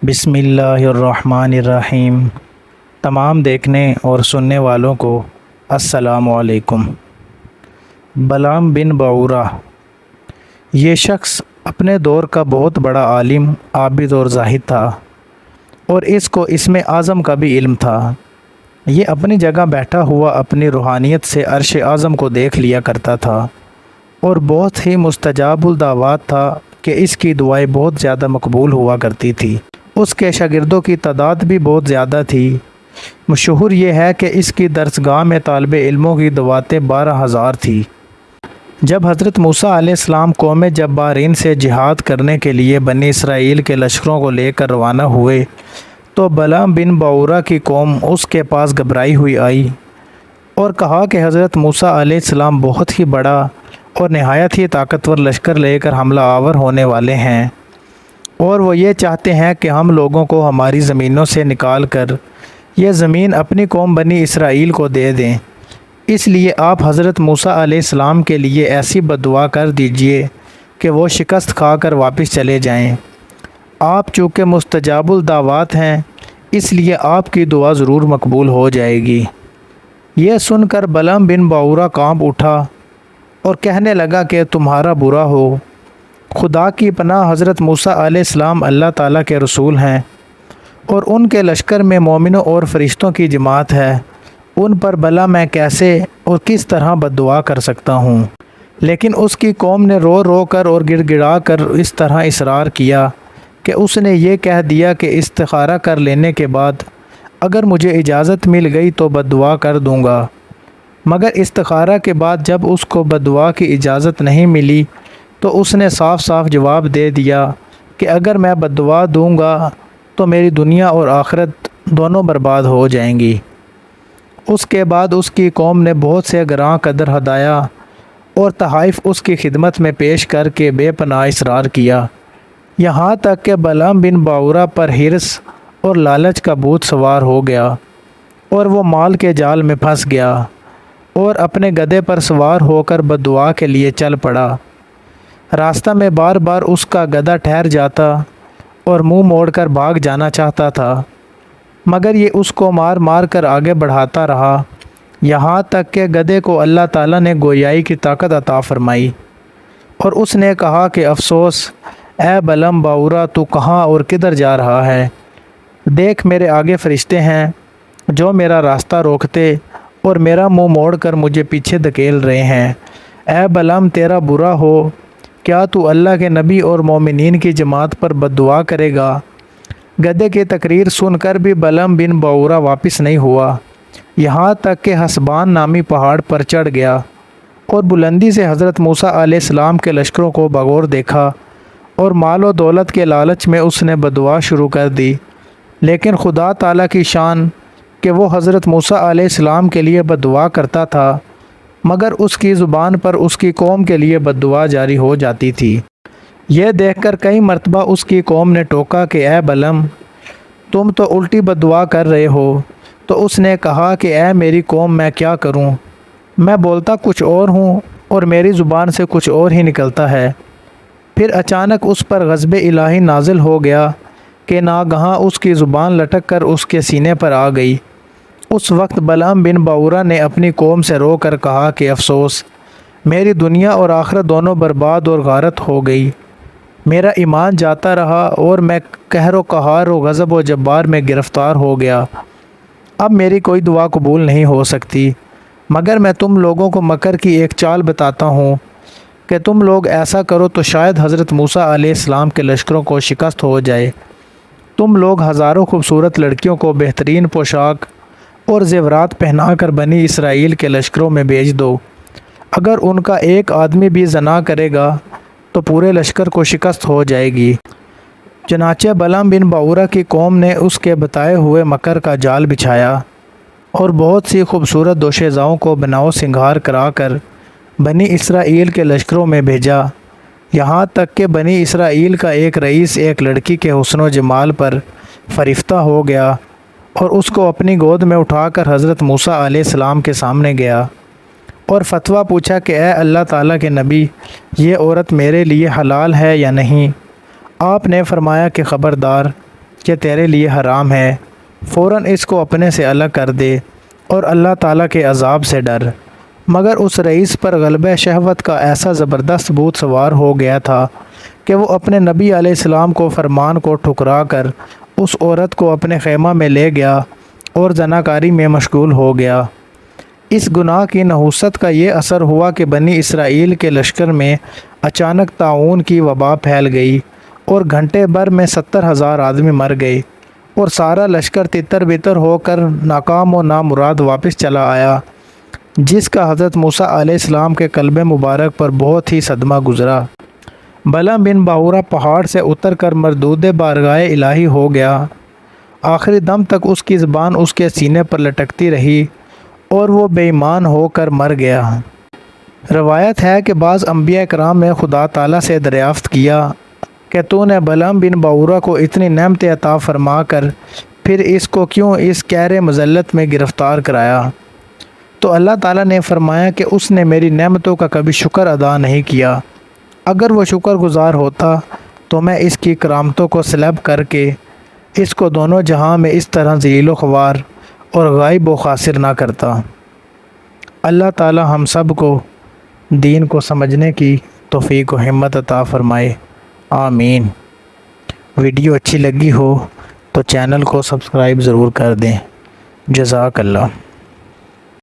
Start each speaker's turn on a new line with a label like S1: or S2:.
S1: بسم اللہ الرحمن الرحیم۔ تمام دیکھنے اور سننے والوں کو السلام علیکم۔ بلعام بن بعورہ یہ شخص اپنے دور کا بہت بڑا عالم، عابد اور زاہد تھا، اور اس کو اسم اعظم کا بھی علم تھا۔ یہ اپنی جگہ بیٹھا ہوا اپنی روحانیت سے عرش اعظم کو دیکھ لیا کرتا تھا، اور بہت ہی مستجاب الدعوات تھا کہ اس کی دعائیں بہت زیادہ مقبول ہوا کرتی تھی۔ اس کے شاگردوں کی تعداد بھی بہت زیادہ تھی۔ مشہور یہ ہے کہ اس کی درسگاہ میں طالب علموں کی دعوتیں 12,000 تھی۔ جب حضرت موسیٰ علیہ السلام قوم جبارین سے جہاد کرنے کے لیے بنی اسرائیل کے لشکروں کو لے کر روانہ ہوئے تو بلعام بن بعورہ کی قوم اس کے پاس گھبرائی ہوئی آئی اور کہا کہ حضرت موسیٰ علیہ السلام بہت ہی بڑا اور نہایت ہی طاقتور لشکر لے کر حملہ آور ہونے والے ہیں، اور وہ یہ چاہتے ہیں کہ ہم لوگوں کو ہماری زمینوں سے نکال کر یہ زمین اپنی قوم بنی اسرائیل کو دے دیں۔ اس لیے آپ حضرت موسیٰ علیہ السلام کے لیے ایسی بددعا کر دیجئے کہ وہ شکست کھا کر واپس چلے جائیں۔ آپ چونکہ مستجاب الدعوات ہیں، اس لیے آپ کی دعا ضرور مقبول ہو جائے گی۔ یہ سن کر بلعام بن بعورہ کانپ اٹھا اور کہنے لگا کہ تمہارا برا ہو، خدا کی پناہ حضرت موسیٰ علیہ السلام اللہ تعالیٰ کے رسول ہیں، اور ان کے لشکر میں مومنوں اور فرشتوں کی جماعت ہے، ان پر بھلا میں کیسے اور کس طرح بددعا کر سکتا ہوں؟ لیکن اس کی قوم نے رو رو کر اور گڑ گڑا کر اس طرح اصرار کیا کہ اس نے یہ کہہ دیا کہ استخارہ کر لینے کے بعد اگر مجھے اجازت مل گئی تو بددعا کر دوں گا۔ مگر استخارہ کے بعد جب اس کو بددعا کی اجازت نہیں ملی تو اس نے صاف صاف جواب دے دیا کہ اگر میں بددعا دوں گا تو میری دنیا اور آخرت دونوں برباد ہو جائیں گی۔ اس کے بعد اس کی قوم نے بہت سے گراں قدر ہدایہ اور تحائف اس کی خدمت میں پیش کر کے بے پناہ اصرار کیا، یہاں تک کہ بلعام بن بعورہ پر حرص اور لالچ کا بھوت سوار ہو گیا، اور وہ مال کے جال میں پھنس گیا اور اپنے گدھے پر سوار ہو کر بددعا کے لیے چل پڑا۔ راستہ میں بار بار اس کا گدھا ٹھہر جاتا اور منہ موڑ کر بھاگ جانا چاہتا تھا، مگر یہ اس کو مار مار کر آگے بڑھاتا رہا، یہاں تک کہ گدھے کو اللہ تعالیٰ نے گویائی کی طاقت عطا فرمائی، اور اس نے کہا کہ افسوس اے بلعام بعورہ، تو کہاں اور کدھر جا رہا ہے؟ دیکھ میرے آگے فرشتے ہیں جو میرا راستہ روکتے اور میرا منہ موڑ کر مجھے پیچھے دھکیل رہے ہیں۔ اے بلعام، تیرا برا ہو، کیا تو اللہ کے نبی اور مومنین کی جماعت پر بددعا کرے گا؟ گدھے کی تقریر سن کر بھی بلعام بن بعورہ واپس نہیں ہوا، یہاں تک کہ حسبان نامی پہاڑ پر چڑھ گیا اور بلندی سے حضرت موسیٰ علیہ السلام کے لشکروں کو بغور دیکھا، اور مال و دولت کے لالچ میں اس نے بددعا شروع کر دی۔ لیکن خدا تعالیٰ کی شان کہ وہ حضرت موسیٰ علیہ السلام کے لیے بددعا کرتا تھا، مگر اس کی زبان پر اس کی قوم کے لیے بددعا جاری ہو جاتی تھی۔ یہ دیکھ کر کئی مرتبہ اس کی قوم نے ٹوکا کہ اے بلعام، تم تو الٹی بددعا کر رہے ہو۔ تو اس نے کہا کہ اے میری قوم، میں کیا کروں؟ میں بولتا کچھ اور ہوں اور میری زبان سے کچھ اور ہی نکلتا ہے۔ پھر اچانک اس پر غضب الہی نازل ہو گیا کہ ناگہاں اس کی زبان لٹک کر اس کے سینے پر آ گئی۔ اس وقت بلعام بن بعورہ نے اپنی قوم سے رو کر کہا کہ افسوس، میری دنیا اور آخرت دونوں برباد اور غارت ہو گئی، میرا ایمان جاتا رہا اور میں قہر و قہار و غضب و جبار میں گرفتار ہو گیا۔ اب میری کوئی دعا قبول نہیں ہو سکتی، مگر میں تم لوگوں کو مکر کی ایک چال بتاتا ہوں کہ تم لوگ ایسا کرو تو شاید حضرت موسیٰ علیہ السلام کے لشکروں کو شکست ہو جائے۔ تم لوگ ہزاروں خوبصورت لڑکیوں کو بہترین پوشاک اور زیورات پہنا کر بنی اسرائیل کے لشکروں میں بھیج دو، اگر ان کا ایک آدمی بھی زنا کرے گا تو پورے لشکر کو شکست ہو جائے گی۔ چنانچہ بلعام بن بعورہ کی قوم نے اس کے بتائے ہوئے مکر کا جال بچھایا اور بہت سی خوبصورت دوشیزاؤں کو بناؤ سنگھار کرا کر بنی اسرائیل کے لشکروں میں بھیجا، یہاں تک کہ بنی اسرائیل کا ایک رئیس ایک لڑکی کے حسن و جمال پر فریفتہ ہو گیا اور اس کو اپنی گود میں اٹھا کر حضرت موسیٰ علیہ السلام کے سامنے گیا اور فتویٰ پوچھا کہ اے اللہ تعالیٰ کے نبی، یہ عورت میرے لیے حلال ہے یا نہیں؟ آپ نے فرمایا کہ خبردار، کہ تیرے لیے حرام ہے، فوراً اس کو اپنے سے الگ کر دے اور اللہ تعالیٰ کے عذاب سے ڈر۔ مگر اس رئیس پر غلبہ شہوت کا ایسا زبردست بھوت سوار ہو گیا تھا کہ وہ اپنے نبی علیہ السلام کو فرمان کو ٹھکرا کر اس عورت کو اپنے خیمہ میں لے گیا اور زناکاری میں مشغول ہو گیا۔ اس گناہ کی نحوست کا یہ اثر ہوا کہ بنی اسرائیل کے لشکر میں اچانک طاعون کی وبا پھیل گئی اور گھنٹے بھر میں 70,000 آدمی مر گئے، اور سارا لشکر تتر بتر ہو کر ناکام و نامراد واپس چلا آیا، جس کا حضرت موسیٰ علیہ السلام کے قلب مبارک پر بہت ہی صدمہ گزرا۔ بلعام بن باورہ پہاڑ سے اتر کر مردود بارگاہ الہی ہو گیا۔ آخری دم تک اس کی زبان اس کے سینے پر لٹکتی رہی اور وہ بے ایمان ہو کر مر گیا۔ روایت ہے کہ بعض انبیاء کرام نے خدا تعالیٰ سے دریافت کیا کہ تو نے بلعام بن باورہ کو اتنی نعمت عطا فرما کر پھر اس کو کیوں اس قہر مذلت میں گرفتار کرایا؟ تو اللہ تعالیٰ نے فرمایا کہ اس نے میری نعمتوں کا کبھی شکر ادا نہیں کیا۔ اگر وہ شکر گزار ہوتا تو میں اس کی کرامتوں کو سلب کر کے اس کو دونوں جہاں میں اس طرح ذلیل و خوار اور غائب و خاسر نہ کرتا۔ اللہ تعالیٰ ہم سب کو دین کو سمجھنے کی توفیق و ہمت عطا فرمائے، آمین۔ ویڈیو اچھی لگی ہو تو چینل کو سبسکرائب ضرور کر دیں۔ جزاک اللہ۔